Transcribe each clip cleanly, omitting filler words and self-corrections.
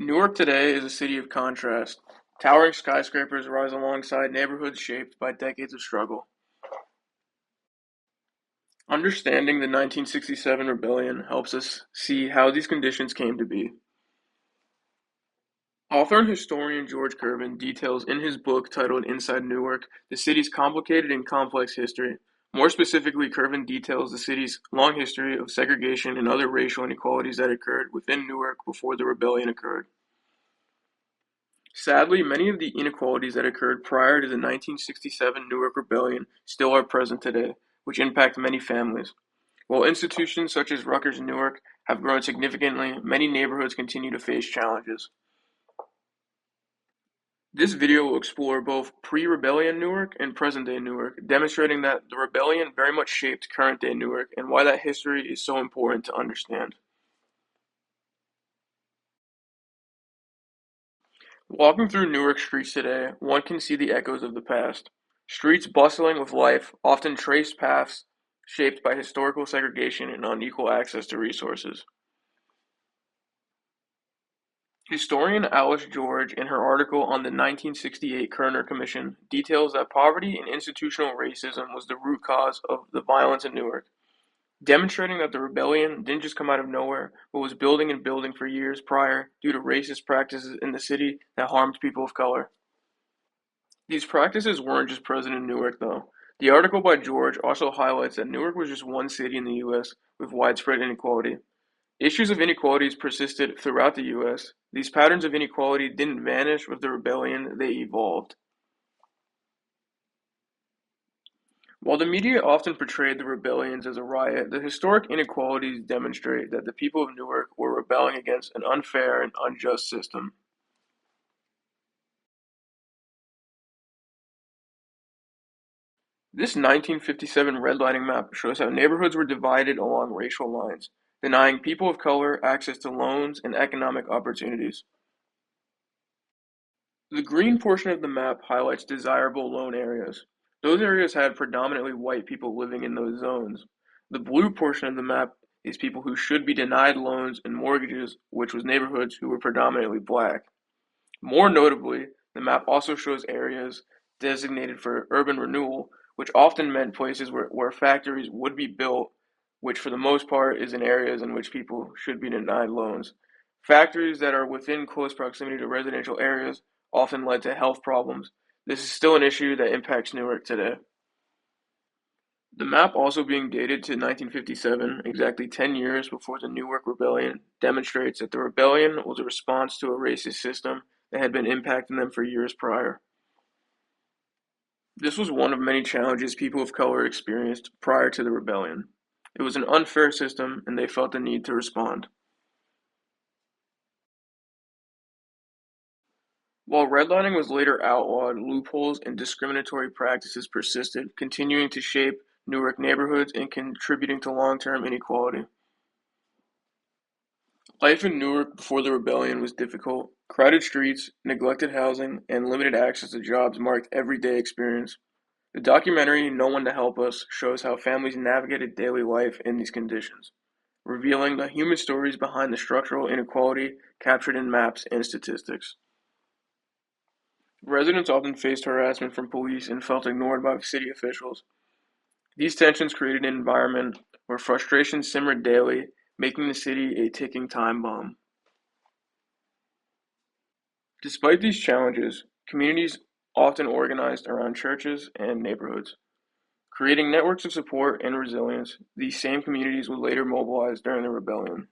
Newark today is a city of contrast. Towering skyscrapers rise alongside neighborhoods shaped by decades of struggle. Understanding the 1967 rebellion helps us see how these conditions came to be. Author and historian George Curvin details in his book titled Inside Newark the city's complicated and complex history. More specifically, Curvin details the city's long history of segregation and other racial inequalities that occurred within Newark before the rebellion occurred. Sadly, many of the inequalities that occurred prior to the 1967 Newark Rebellion still are present today, which impact many families. While institutions such as Rutgers and Newark have grown significantly, many neighborhoods continue to face challenges. This video will explore both pre-rebellion Newark and present-day Newark, demonstrating that the rebellion very much shaped current-day Newark and why that history is so important to understand. Walking through Newark streets today, one can see the echoes of the past. Streets bustling with life, often traced paths shaped by historical segregation and unequal access to resources. Historian Alice George, in her article on the 1968 Kerner Commission, details that poverty and institutional racism was the root cause of the violence in Newark, demonstrating that the rebellion didn't just come out of nowhere, but was building and building for years prior due to racist practices in the city that harmed people of color. These practices weren't just present in Newark, though. The article by George also highlights that Newark was just one city in the U.S. with widespread inequality. Issues of inequalities persisted throughout the U.S. These patterns of inequality didn't vanish with the rebellion, they evolved. While the media often portrayed the rebellions as a riot, the historic inequalities demonstrate that the people of Newark were rebelling against an unfair and unjust system. This 1957 redlining map shows how neighborhoods were divided along racial lines, denying people of color access to loans and economic opportunities. The green portion of the map highlights desirable loan areas. Those areas had predominantly white people living in those zones. The blue portion of the map is people who should be denied loans and mortgages, which was neighborhoods who were predominantly black. More notably, the map also shows areas designated for urban renewal, which often meant places where factories would be built, which for the most part is in areas in which people should be denied loans. Factories that are within close proximity to residential areas often led to health problems. This is still an issue that impacts Newark today. The map, also being dated to 1957, exactly 10 years before the Newark Rebellion, demonstrates that the rebellion was a response to a racist system that had been impacting them for years prior. This was one of many challenges people of color experienced prior to the rebellion. It was an unfair system, and they felt the need to respond. While redlining was later outlawed, loopholes and discriminatory practices persisted, continuing to shape Newark neighborhoods and contributing to long-term inequality. Life in Newark before the rebellion was difficult. Crowded streets, neglected housing, and limited access to jobs marked everyday experience. The documentary No One to Help Us shows how families navigated daily life in these conditions, revealing the human stories behind the structural inequality captured in maps and statistics. Residents often faced harassment from police and felt ignored by city officials. These tensions created an environment where frustration simmered daily, making the city a ticking time bomb. Despite these challenges, communities often organized around churches and neighborhoods. Creating networks of support and resilience, these same communities would later mobilize during the rebellion.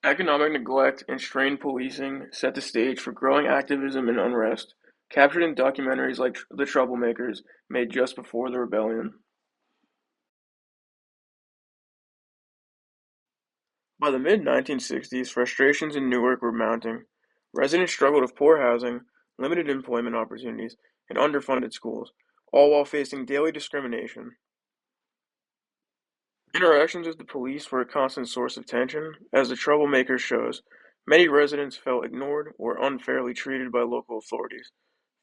Economic neglect and strained policing set the stage for growing activism and unrest, captured in documentaries like The Troublemakers, made just before the rebellion. By the mid-1960s, frustrations in Newark were mounting. Residents struggled with poor housing, limited employment opportunities, and underfunded schools, all while facing daily discrimination. Interactions with the police were a constant source of tension, as The Troublemakers shows. Many residents felt ignored or unfairly treated by local authorities,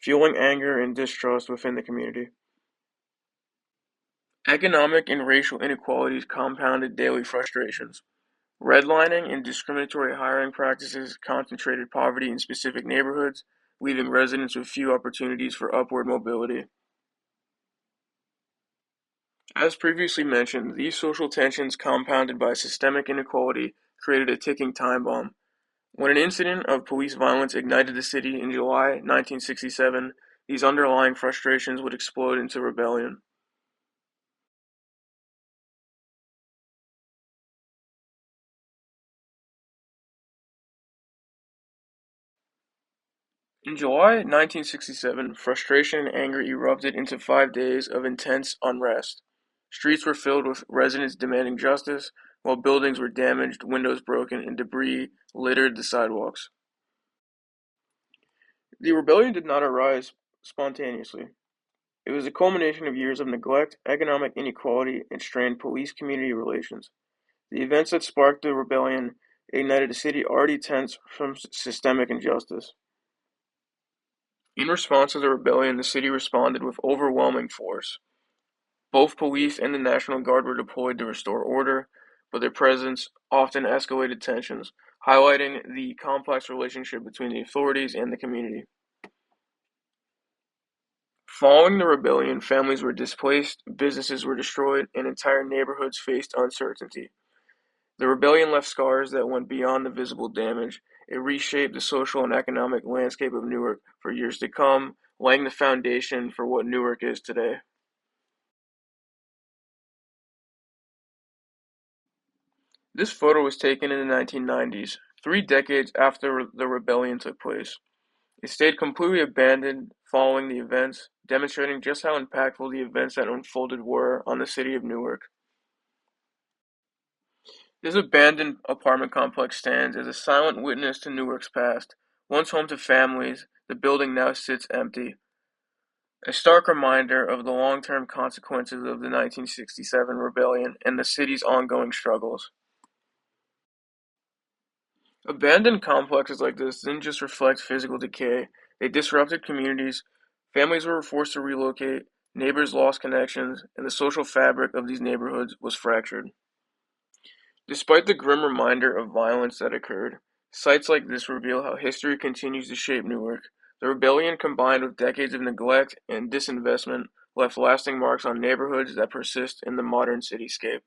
fueling anger and distrust within the community. Economic and racial inequalities compounded daily frustrations. Redlining and discriminatory hiring practices concentrated poverty in specific neighborhoods, leaving residents with few opportunities for upward mobility. As previously mentioned, these social tensions compounded by systemic inequality created a ticking time bomb. When an incident of police violence ignited the city in July 1967, these underlying frustrations would explode into rebellion. In July 1967, frustration and anger erupted into 5 days of intense unrest. Streets were filled with residents demanding justice, while buildings were damaged, windows broken, and debris littered the sidewalks. The rebellion did not arise spontaneously. It was a culmination of years of neglect, economic inequality, and strained police-community relations. The events that sparked the rebellion ignited a city already tense from systemic injustice. In response to the rebellion, the city responded with overwhelming force. Both police and the National Guard were deployed to restore order, but their presence often escalated tensions, highlighting the complex relationship between the authorities and the community. Following the rebellion, families were displaced, businesses were destroyed, and entire neighborhoods faced uncertainty. The rebellion left scars that went beyond the visible damage. It reshaped the social and economic landscape of Newark for years to come, laying the foundation for what Newark is today. This photo was taken in the 1990s, 3 decades after the rebellion took place. It stayed completely abandoned following the events, demonstrating just how impactful the events that unfolded were on the city of Newark. This abandoned apartment complex stands as a silent witness to Newark's past. Once home to families, the building now sits empty, a stark reminder of the long-term consequences of the 1967 rebellion and the city's ongoing struggles. Abandoned complexes like this didn't just reflect physical decay, they disrupted communities, families were forced to relocate, neighbors lost connections, and the social fabric of these neighborhoods was fractured. Despite the grim reminder of violence that occurred, sites like this reveal how history continues to shape Newark. The rebellion, combined with decades of neglect and disinvestment, left lasting marks on neighborhoods that persist in the modern cityscape.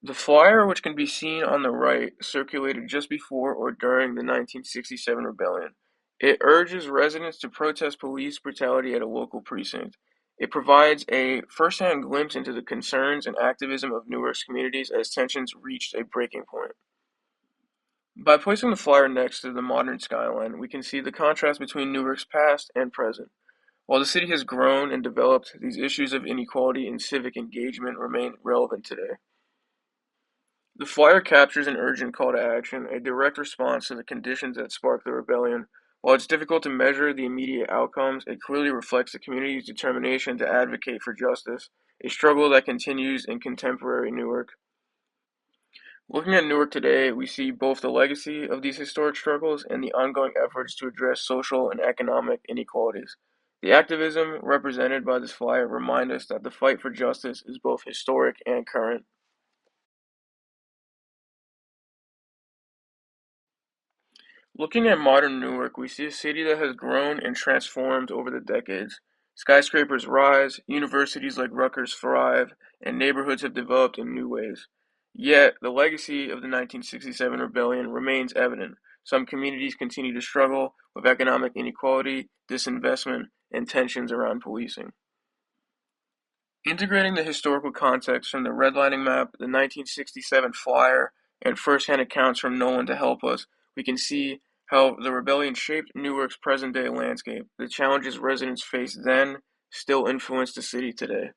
The flyer, which can be seen on the right, circulated just before or during the 1967 rebellion. It urges residents to protest police brutality at a local precinct. It provides a first-hand glimpse into the concerns and activism of Newark's communities as tensions reached a breaking point. By placing the flyer next to the modern skyline, we can see the contrast between Newark's past and present. While the city has grown and developed, these issues of inequality and civic engagement remain relevant today. The flyer captures an urgent call to action, a direct response to the conditions that sparked the rebellion. While it's difficult to measure the immediate outcomes, it clearly reflects the community's determination to advocate for justice, a struggle that continues in contemporary Newark. Looking at Newark today, we see both the legacy of these historic struggles and the ongoing efforts to address social and economic inequalities. The activism represented by this flyer remind us that the fight for justice is both historic and current. Looking at modern Newark, we see a city that has grown and transformed over the decades. Skyscrapers rise, universities like Rutgers thrive, and neighborhoods have developed in new ways. Yet, the legacy of the 1967 rebellion remains evident. Some communities continue to struggle with economic inequality, disinvestment, and tensions around policing. Integrating the historical context from the redlining map, the 1967 flyer, and first-hand accounts from no one to help us, we can see how the rebellion shaped Newark's present-day landscape. The challenges residents faced then still influence the city today.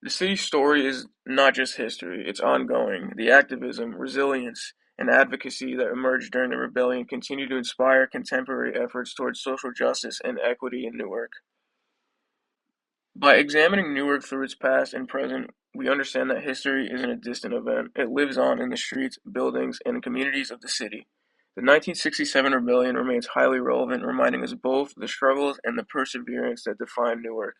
The city's story is not just history, it's ongoing. The activism, resilience, and advocacy that emerged during the rebellion continue to inspire contemporary efforts towards social justice and equity in Newark. By examining Newark through its past and present, we understand that history isn't a distant event. It lives on in the streets, buildings, and communities of the city. The 1967 rebellion remains highly relevant, reminding us both the struggles and the perseverance that define Newark.